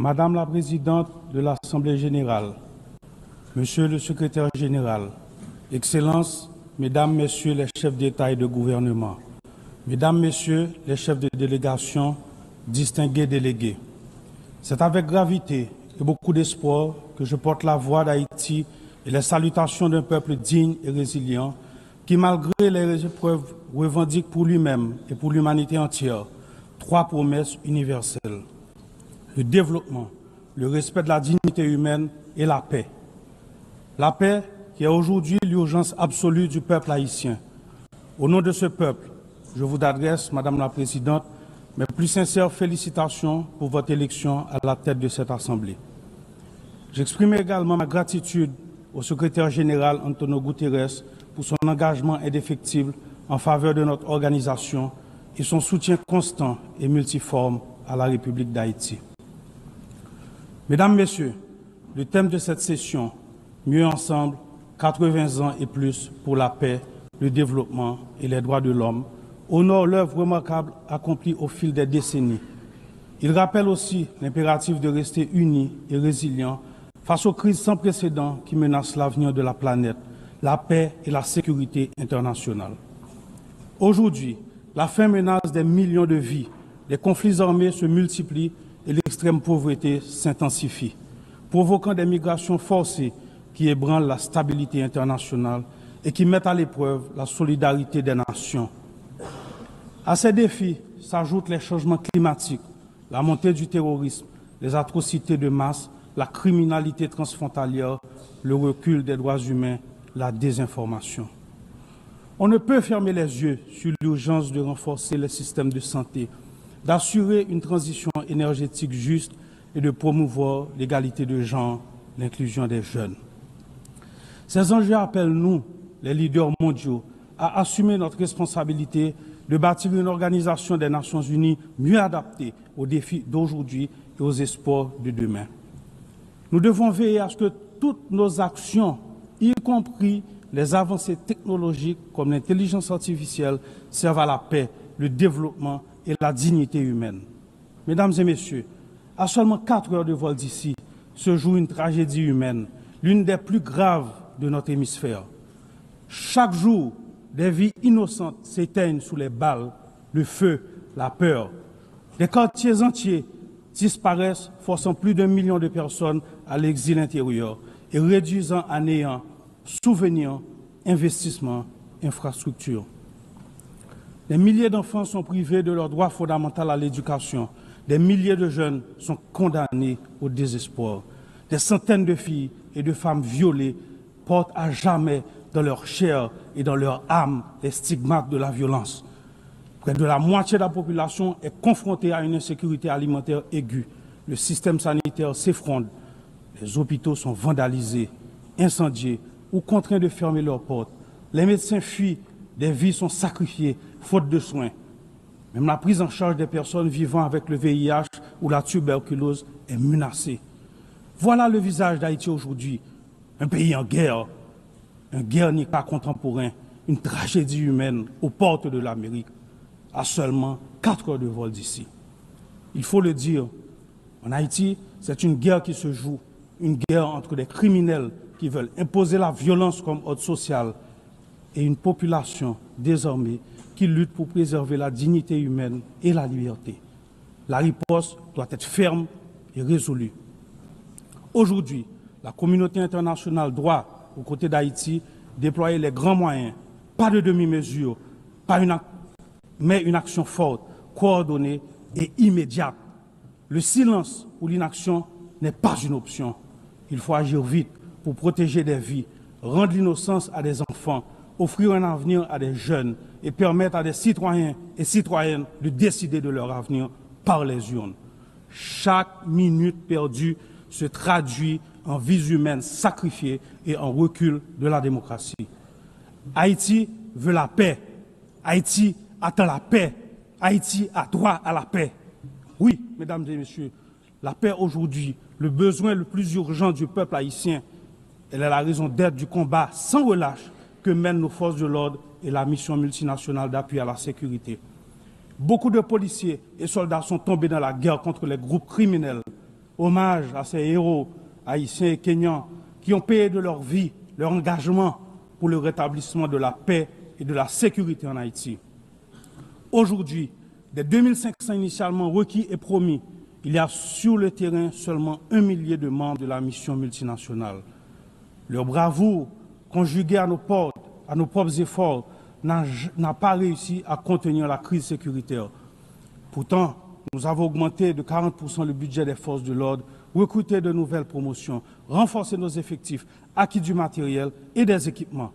Madame la Présidente de l'Assemblée générale, Monsieur le Secrétaire général, Excellences, Mesdames, Messieurs les chefs d'État et de gouvernement, Mesdames, Messieurs les chefs de délégation, distingués délégués, c'est avec gravité et beaucoup d'espoir que je porte la voix d'Haïti et les salutations d'un peuple digne et résilient qui, malgré les épreuves, revendique pour lui-même et pour l'humanité entière trois promesses universelles: le développement, le respect de la dignité humaine et la paix. La paix qui est aujourd'hui l'urgence absolue du peuple haïtien. Au nom de ce peuple, je vous adresse, Madame la Présidente, mes plus sincères félicitations pour votre élection à la tête de cette Assemblée. J'exprime également ma gratitude au secrétaire général Antonio Guterres pour son engagement indéfectible en faveur de notre organisation et son soutien constant et multiforme à la République d'Haïti. Mesdames, Messieurs, le thème de cette session, Mieux ensemble, 80 ans et plus pour la paix, le développement et les droits de l'homme, honore l'œuvre remarquable accomplie au fil des décennies. Il rappelle aussi l'impératif de rester unis et résilients face aux crises sans précédent qui menacent l'avenir de la planète, la paix et la sécurité internationale. Aujourd'hui, la faim menace des millions de vies, les conflits armés se multiplient et l'extrême pauvreté s'intensifie, provoquant des migrations forcées qui ébranlent la stabilité internationale et qui mettent à l'épreuve la solidarité des nations. À ces défis s'ajoutent les changements climatiques, la montée du terrorisme, les atrocités de masse, la criminalité transfrontalière, le recul des droits humains, la désinformation. On ne peut fermer les yeux sur l'urgence de renforcer les systèmes de santé, d'assurer une transition énergétique juste et de promouvoir l'égalité de genre, l'inclusion des jeunes. Ces enjeux appellent nous, les leaders mondiaux, à assumer notre responsabilité de bâtir une organisation des Nations Unies mieux adaptée aux défis d'aujourd'hui et aux espoirs de demain. Nous devons veiller à ce que toutes nos actions, y compris les avancées technologiques comme l'intelligence artificielle, servent à la paix, le développement et la dignité humaine. Mesdames et messieurs, à seulement 4 heures de vol d'ici, se joue une tragédie humaine, l'une des plus graves de notre hémisphère. Chaque jour, des vies innocentes s'éteignent sous les balles, le feu, la peur. Des quartiers entiers disparaissent, forçant plus d'1 million de personnes à l'exil intérieur et réduisant à néant souvenirs, investissements, infrastructures. Des milliers d'enfants sont privés de leur droit fondamental à l'éducation. Des milliers de jeunes sont condamnés au désespoir. Des centaines de filles et de femmes violées portent à jamais dans leur chair et dans leur âme les stigmates de la violence. Près de la moitié de la population est confrontée à une insécurité alimentaire aiguë. Le système sanitaire s'effondre. Les hôpitaux sont vandalisés, incendiés ou contraints de fermer leurs portes. Les médecins fuient, des vies sont sacrifiées, faute de soins. Même la prise en charge des personnes vivant avec le VIH ou la tuberculose est menacée. Voilà le visage d'Haïti aujourd'hui, un pays en guerre, un Guernica contemporain, une tragédie humaine aux portes de l'Amérique, à seulement 4 heures de vol d'ici. Il faut le dire, en Haïti, c'est une guerre qui se joue, une guerre entre des criminels qui veulent imposer la violence comme ordre social et une population désormais qui lutte pour préserver la dignité humaine et la liberté. La riposte doit être ferme et résolue. Aujourd'hui, la communauté internationale doit, aux côtés d'Haïti, déployer les grands moyens, pas de demi-mesure, mais une action forte, coordonnée et immédiate. Le silence ou l'inaction n'est pas une option. Il faut agir vite pour protéger des vies, rendre l'innocence à des enfants, offrir un avenir à des jeunes et permettre à des citoyens et citoyennes de décider de leur avenir par les urnes. Chaque minute perdue se traduit en vies humaines sacrifiées et en recul de la démocratie. Haïti veut la paix. Haïti attend la paix. Haïti a droit à la paix. Oui, mesdames et messieurs, la paix aujourd'hui, le besoin le plus urgent du peuple haïtien, elle est la raison d'être du combat sans relâche que mènent nos forces de l'ordre et la mission multinationale d'appui à la sécurité. Beaucoup de policiers et soldats sont tombés dans la guerre contre les groupes criminels. hommage à ces héros haïtiens et kenyans qui ont payé de leur vie, leur engagement pour le rétablissement de la paix et de la sécurité en Haïti. Aujourd'hui, des 2500 initialement requis et promis, il y a sur le terrain seulement 1 millier de membres de la mission multinationale. Leur bravoure, conjuguée à nos propres efforts, n'a pas réussi à contenir la crise sécuritaire. Pourtant, nous avons augmenté de 40% le budget des forces de l'ordre, recruté de nouvelles promotions, renforcé nos effectifs, acquis du matériel et des équipements.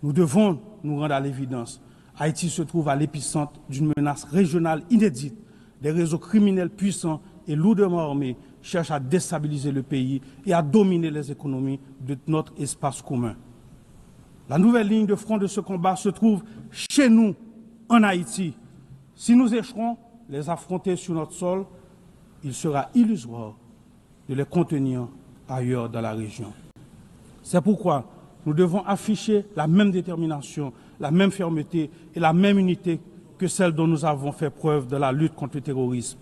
Nous devons nous rendre à l'évidence. Haïti se trouve à l'épicentre d'une menace régionale inédite. Des réseaux criminels puissants et lourdement armés cherchent à déstabiliser le pays et à dominer les économies de notre espace commun. La nouvelle ligne de front de ce combat se trouve chez nous, en Haïti. Si nous échouons, les affronter sur notre sol, il sera illusoire de les contenir ailleurs dans la région. C'est pourquoi nous devons afficher la même détermination, la même fermeté et la même unité que celle dont nous avons fait preuve dans la lutte contre le terrorisme.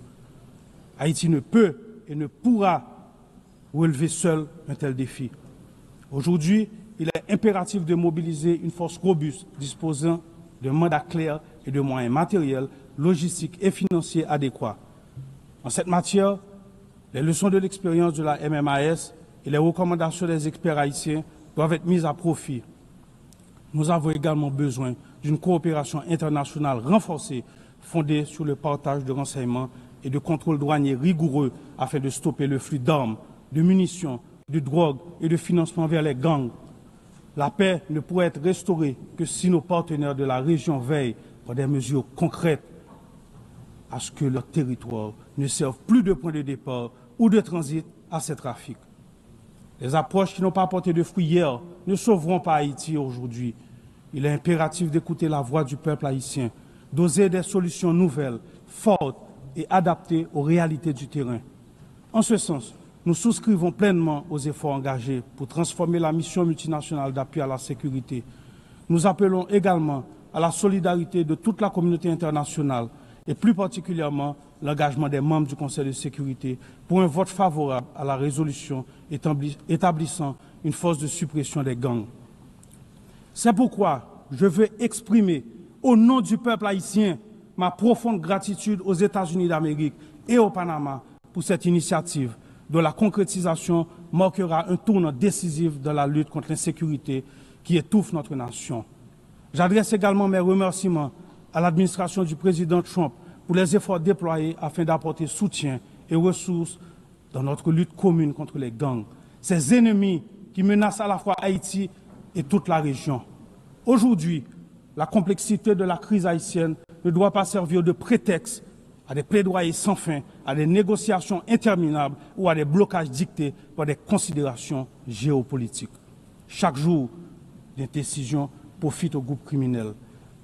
Haïti ne peut et ne pourra relever seul un tel défi. Aujourd'hui, il est impératif de mobiliser une force robuste disposant de mandats clairs et de moyens matériels, logistiques et financiers adéquats. En cette matière, les leçons de l'expérience de la MMAS et les recommandations des experts haïtiens doivent être mises à profit. Nous avons également besoin d'une coopération internationale renforcée, fondée sur le partage de renseignements et de contrôles douaniers rigoureux afin de stopper le flux d'armes, de munitions, de drogue et de financement vers les gangs. La paix ne pourrait être restaurée que si nos partenaires de la région veillent par des mesures concrètes à ce que leur territoire ne serve plus de point de départ ou de transit à ces trafics. Les approches qui n'ont pas porté de fruits hier ne sauveront pas Haïti aujourd'hui. Il est impératif d'écouter la voix du peuple haïtien, d'oser des solutions nouvelles, fortes et adaptées aux réalités du terrain. En ce sens, nous souscrivons pleinement aux efforts engagés pour transformer la mission multinationale d'appui à la sécurité. Nous appelons également à la solidarité de toute la communauté internationale et plus particulièrement l'engagement des membres du Conseil de sécurité pour un vote favorable à la résolution établissant une force de suppression des gangs. C'est pourquoi je veux exprimer au nom du peuple haïtien ma profonde gratitude aux États-Unis d'Amérique et au Panama pour cette initiative dont la concrétisation marquera un tournant décisif dans la lutte contre l'insécurité qui étouffe notre nation. J'adresse également mes remerciements à l'administration du président Trump pour les efforts déployés afin d'apporter soutien et ressources dans notre lutte commune contre les gangs, ces ennemis qui menacent à la fois Haïti et toute la région. Aujourd'hui, la complexité de la crise haïtienne ne doit pas servir de prétexte à des plaidoyers sans fin, à des négociations interminables ou à des blocages dictés par des considérations géopolitiques. Chaque jour, des décisions profitent aux groupes criminels.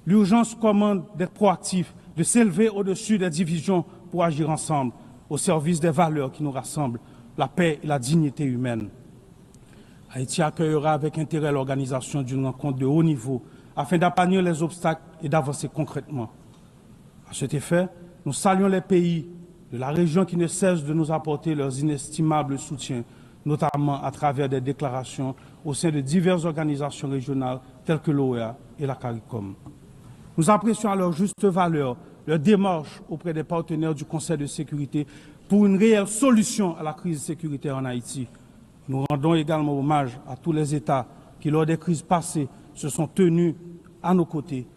L'urgence commande d'être proactif, de s'élever au-dessus des divisions pour agir ensemble, au service des valeurs qui nous rassemblent, la paix et la dignité humaine. Haïti accueillera avec intérêt l'organisation d'une rencontre de haut niveau afin d'aplanir les obstacles et d'avancer concrètement. À cet effet, nous saluons les pays de la région qui ne cessent de nous apporter leurs inestimables soutiens, notamment à travers des déclarations au sein de diverses organisations régionales telles que l'OEA et la CARICOM. Nous apprécions à leur juste valeur leur démarche auprès des partenaires du Conseil de sécurité pour une réelle solution à la crise sécuritaire en Haïti. Nous rendons également hommage à tous les États qui, lors des crises passées, se sont tenus à nos côtés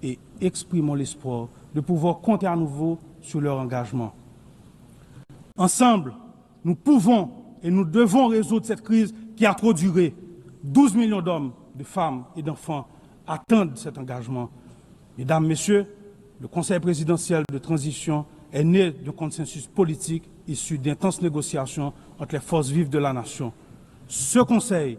et exprimons l'espoir de pouvoir compter à nouveau sur leur engagement. Ensemble, nous pouvons et nous devons résoudre cette crise qui a trop duré. 12 millions d'hommes, de femmes et d'enfants attendent cet engagement. Mesdames, Messieurs, le Conseil présidentiel de transition est né d'un consensus politique issu d'intenses négociations entre les forces vives de la nation. Ce Conseil,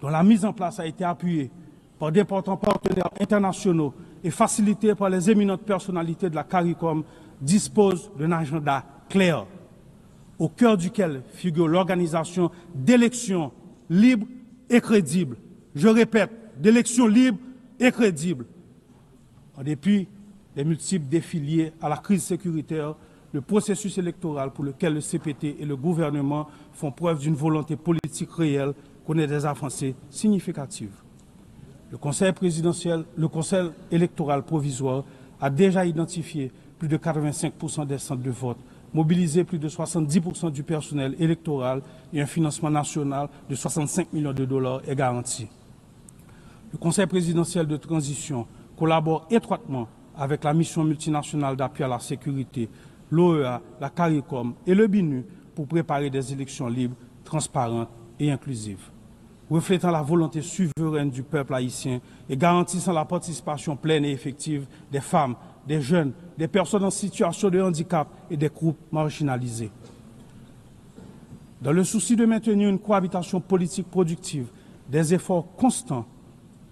dont la mise en place a été appuyée par d'importants partenaires internationaux et facilité par les éminentes personnalités de la CARICOM, dispose d'un agenda clair, au cœur duquel figure l'organisation d'élections libres et crédibles. Je répète, d'élections libres et crédibles. En dépit des multiples défis liés à la crise sécuritaire, le processus électoral pour lequel le CPT et le gouvernement font preuve d'une volonté politique réelle connaît des avancées significatives. Le Conseil électoral provisoire a déjà identifié plus de 85% des centres de vote, mobilisé plus de 70% du personnel électoral et un financement national de 65 millions de dollars est garanti. Le Conseil présidentiel de transition collabore étroitement avec la mission multinationale d'appui à la sécurité, l'OEA, la CARICOM et le BINU pour préparer des élections libres, transparentes et inclusives, reflétant la volonté souveraine du peuple haïtien et garantissant la participation pleine et effective des femmes, des jeunes, des personnes en situation de handicap et des groupes marginalisés. Dans le souci de maintenir une cohabitation politique productive, des efforts constants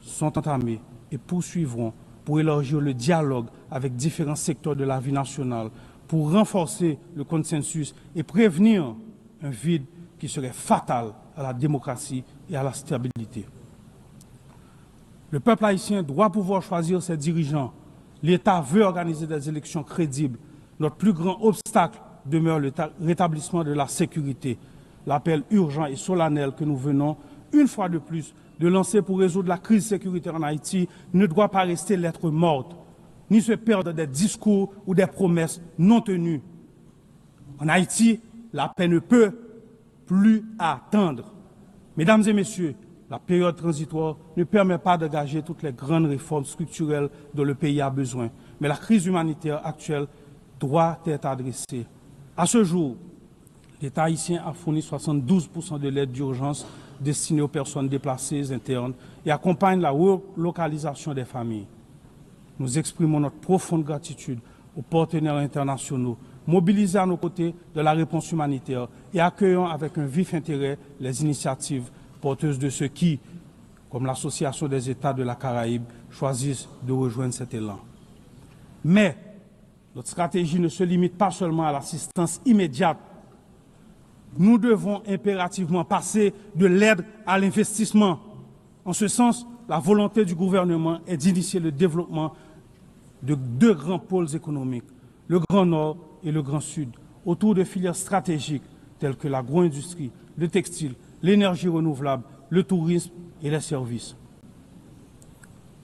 sont entamés et poursuivront pour élargir le dialogue avec différents secteurs de la vie nationale, pour renforcer le consensus et prévenir un vide qui serait fatal à la démocratie et à la stabilité. Le peuple haïtien doit pouvoir choisir ses dirigeants. L'État veut organiser des élections crédibles. Notre plus grand obstacle demeure le rétablissement de la sécurité. L'appel urgent et solennel que nous venons, une fois de plus, de lancer pour résoudre la crise sécuritaire en Haïti ne doit pas rester lettre morte, ni se perdre des discours ou des promesses non tenues. En Haïti, la paix ne peut plus attendre. Mesdames et messieurs, la période transitoire ne permet pas d'engager toutes les grandes réformes structurelles dont le pays a besoin, mais la crise humanitaire actuelle doit être adressée. À ce jour, l'État haïtien a fourni 72% de l'aide d'urgence destinée aux personnes déplacées internes et accompagne la relocalisation des familles. Nous exprimons notre profonde gratitude aux partenaires internationaux mobilisés à nos côtés de la réponse humanitaire et accueillons avec un vif intérêt les initiatives porteuses de ceux qui, comme l'Association des États de la Caraïbe, choisissent de rejoindre cet élan. Mais notre stratégie ne se limite pas seulement à l'assistance immédiate. Nous devons impérativement passer de l'aide à l'investissement. En ce sens, la volonté du gouvernement est d'initier le développement de deux grands pôles économiques, le Grand Nord et le Grand Sud, autour de filières stratégiques telles que l'agro-industrie, le textile, l'énergie renouvelable, le tourisme et les services.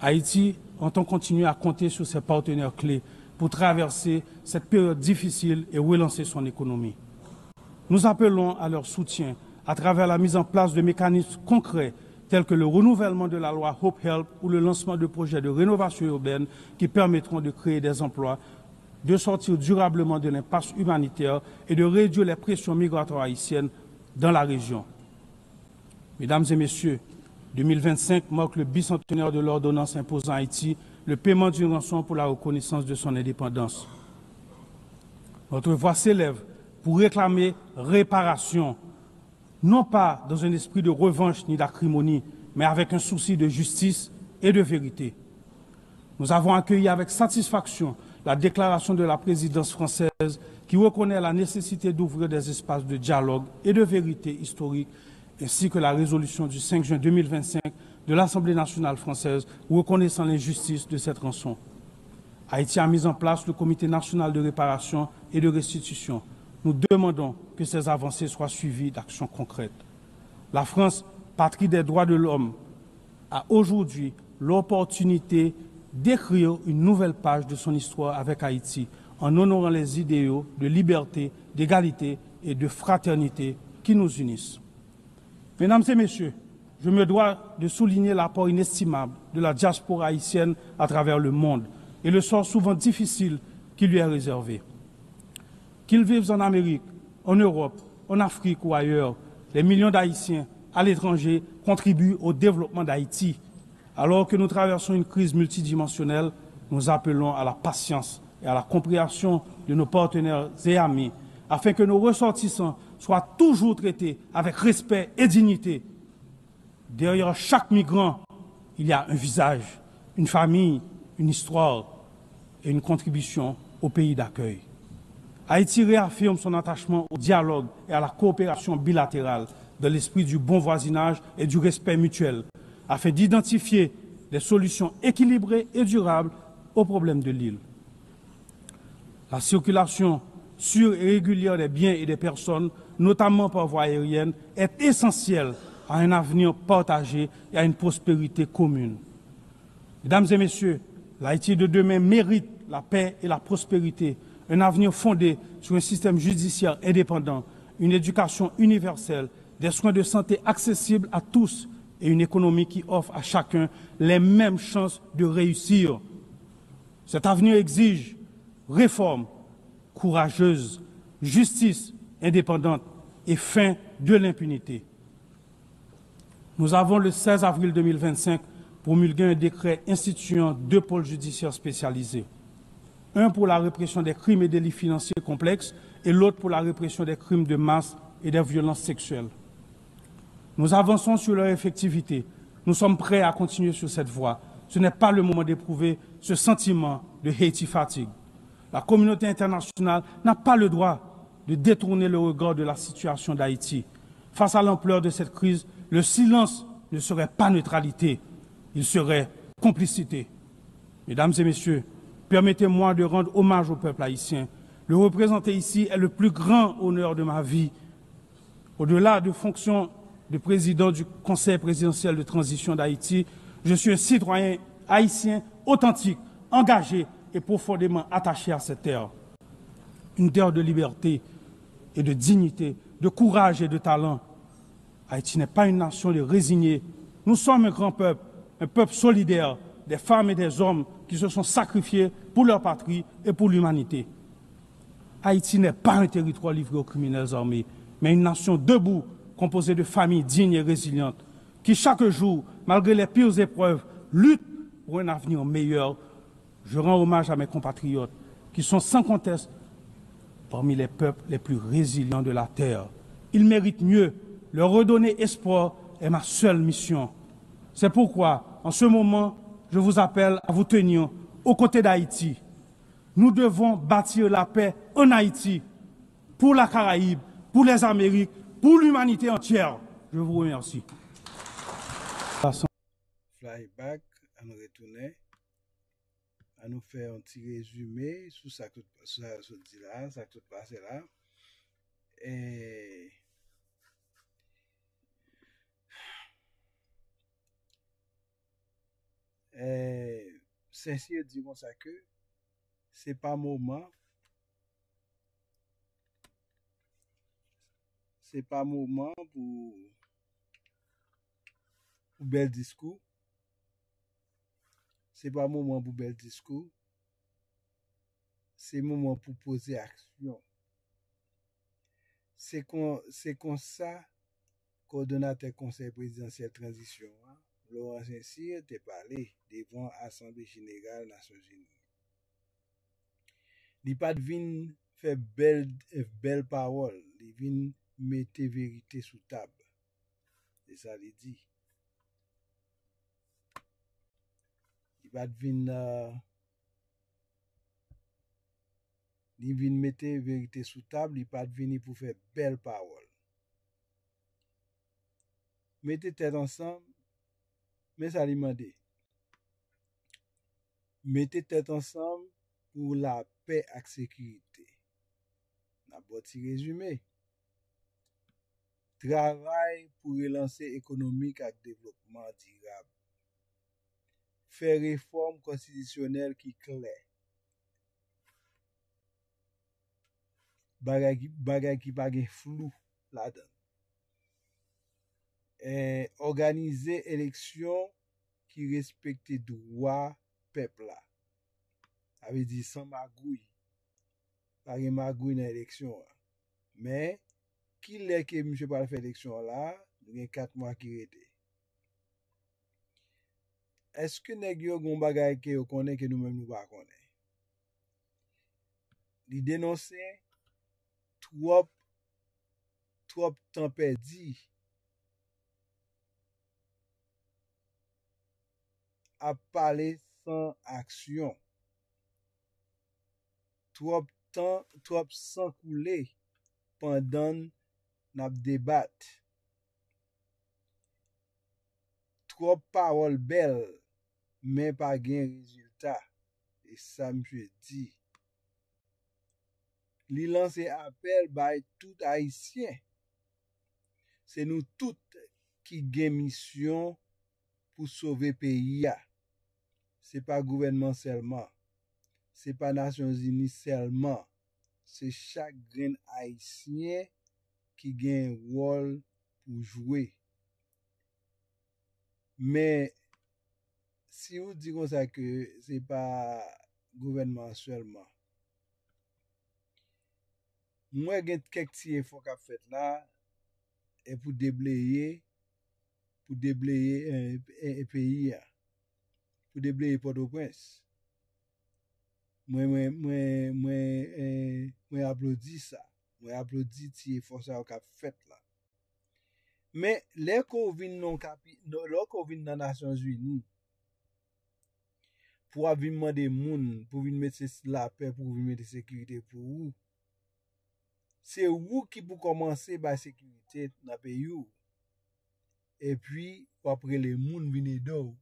Haïti entend continuer à compter sur ses partenaires clés pour traverser cette période difficile et relancer son économie. Nous appelons à leur soutien à travers la mise en place de mécanismes concrets tels que le renouvellement de la loi Hope Help ou le lancement de projets de rénovation urbaine qui permettront de créer des emplois, de sortir durablement de l'impasse humanitaire et de réduire les pressions migratoires haïtiennes dans la région. Mesdames et messieurs, 2025 marque le bicentenaire de l'ordonnance imposant à Haïti le paiement d'une rançon pour la reconnaissance de son indépendance. Notre voix s'élève pour réclamer réparation, non pas dans un esprit de revanche ni d'acrimonie, mais avec un souci de justice et de vérité. Nous avons accueilli avec satisfaction la déclaration de la présidence française qui reconnaît la nécessité d'ouvrir des espaces de dialogue et de vérité historique, ainsi que la résolution du 5 juin 2025 de l'Assemblée nationale française reconnaissant l'injustice de cette rançon. Haïti a mis en place le Comité national de réparation et de restitution. Nous demandons que ces avancées soient suivies d'actions concrètes. La France, patrie des droits de l'homme, a aujourd'hui l'opportunité d'écrire une nouvelle page de son histoire avec Haïti en honorant les idéaux de liberté, d'égalité et de fraternité qui nous unissent. Mesdames et messieurs, je me dois de souligner l'apport inestimable de la diaspora haïtienne à travers le monde et le sort souvent difficile qui lui est réservé. Qu'ils vivent en Amérique, en Europe, en Afrique ou ailleurs, les millions d'Haïtiens à l'étranger contribuent au développement d'Haïti. Alors que nous traversons une crise multidimensionnelle, nous appelons à la patience et à la compréhension de nos partenaires et amis, afin que nos ressortissants soient toujours traités avec respect et dignité. Derrière chaque migrant, il y a un visage, une famille, une histoire et une contribution au pays d'accueil. Haïti réaffirme son attachement au dialogue et à la coopération bilatérale dans l'esprit du bon voisinage et du respect mutuel, afin d'identifier des solutions équilibrées et durables aux problèmes de l'île. La circulation sûre et régulière des biens et des personnes, notamment par voie aérienne, est essentielle à un avenir partagé et à une prospérité commune. Mesdames et messieurs, l'Haïti de demain mérite la paix et la prospérité, un avenir fondé sur un système judiciaire indépendant, une éducation universelle, des soins de santé accessibles à tous et une économie qui offre à chacun les mêmes chances de réussir. Cet avenir exige réforme courageuse, justice indépendante et fin de l'impunité. Nous avons le 16 avril 2025 promulgué un décret instituant 2 pôles judiciaires spécialisés. Un pour la répression des crimes et délits financiers complexes et l'autre pour la répression des crimes de masse et des violences sexuelles. Nous avançons sur leur effectivité. Nous sommes prêts à continuer sur cette voie. Ce n'est pas le moment d'éprouver ce sentiment de Haiti fatigue. La communauté internationale n'a pas le droit de détourner le regard de la situation d'Haïti. Face à l'ampleur de cette crise, le silence ne serait pas neutralité, il serait complicité. Mesdames et messieurs, permettez-moi de rendre hommage au peuple haïtien. Le représenter ici est le plus grand honneur de ma vie. Au-delà de fonction de président du Conseil présidentiel de transition d'Haïti, je suis un citoyen haïtien authentique, engagé et profondément attaché à cette terre. Une terre de liberté et de dignité, de courage et de talent. Haïti n'est pas une nation de résignés. Nous sommes un peuple solidaire, des femmes et des hommes qui se sont sacrifiés pour leur patrie et pour l'humanité. Haïti n'est pas un territoire livré aux criminels armés, mais une nation debout, composée de familles dignes et résilientes, qui chaque jour, malgré les pires épreuves, luttent pour un avenir meilleur. Je rends hommage à mes compatriotes, qui sont sans conteste parmi les peuples les plus résilients de la terre. Ils méritent mieux. Leur redonner espoir est ma seule mission. C'est pourquoi, en ce moment, je vous appelle à vous tenir aux côtés d'Haïti. Nous devons bâtir la paix en Haïti, pour la Caraïbe, pour les Amériques, pour l'humanité entière. Je vous remercie. Flyback, à nous retourner, à nous faire un petit résumé sur ça que tout dit là, ça que tout passe là. Et sincère disons ça que c'est pas moment pour bel discours, c'est pas moment pour bel discours, c'est moment pour poser action. C'est comme ça coordonnateur conseil présidentiel transition hein, Laurent Saint-Cyr t'a parlé devant Assemblée générale Nations Unies. Il pas vinn faire belle parole, il vinn mettre vérité sous table. C'est ça il dit. Il pas vinn mettre vérité sous table, il pas vinn pour faire belle parole. Mettez tête ensemble, mais ça lui demande. Mettez tête ensemble pour la paix et la sécurité. N'a pas petit résumé. Travail pour relancer économique et développement durable. Faire réforme constitutionnelle qui claire. Bagay qui pas gen flou là-dedans. Organiser élection qui respecte droit peuple là. Ça veut dire sans magouille. Pas de magouille dans l'élection. Mais, qui l'est que M. pas faire élection là, il y a 4 mois qui étaient. Est-ce que nèg yo gon bagay que yo connaît que nous-mêmes nous pas connaît? Il dénoncer trop temps perdu à parler sans action. Trop sang coulé pendant n'a débat. Trop parole belle mais pas gain résultat. Et ça monsieur dit. li lancé appel by tout haïtien. C'est nous toutes qui gen mission pour sauver pays. C'est pas gouvernement seulement. C'est pas Nations Unies seulement. C'est chaque grain haïtien qui gen un rôle pour jouer. Mais si vous dites comme ça que c'est pas gouvernement seulement, moi gen quelques petits efforts qu'a fait là et pour déblayer un pays, pour déblayer Port-au-Prince. Moi applaudis ça. Moi applaudis ti effort ça qu'a fait là. Mais les qu'on vinn non dans Nations Unies pour venir demander moun, pour venir mettre la paix, pour venir mettre sécurité pour vous. C'est vous qui pour commencer par sécurité dans le pays. Et puis, après les moun viennent d'où.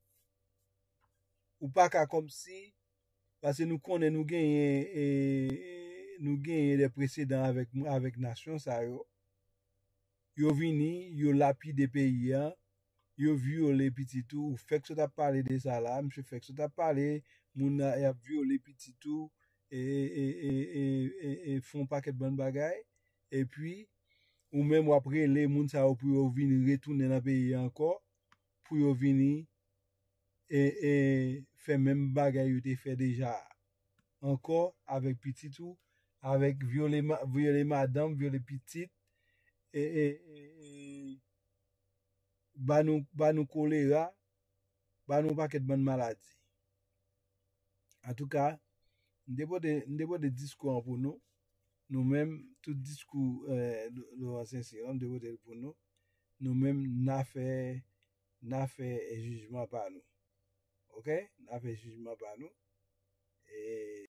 Ou pas qu'à comme si, parce que nous connaissons, nous gagnons des précédents avec nation, ça yo. Yo vini, yo lapide des pays, yo violé petit tout, fait que ça t'a parlé de ça là, monsieur fait que ça t'a parlé, moun a violé petit tout, et font pas quelque bonne bagaille, et puis, ou même après les moun ça pour yo venir retourner dans le pays encore, pour yo venir, et faire même bagaille yo te fait déjà, encore, avec petit tout, avec violer madame, violer petite, et ba nous choléra, ba nous paquet de bonnes maladies. En tout cas, n'dépôt de discours pour nous, nous-mêmes, tout discours de l'ancien sérum, n'dépôt pour nous, nous-mêmes, n'a fait jugement par nous. Ok? N'a fait jugement par nous. Et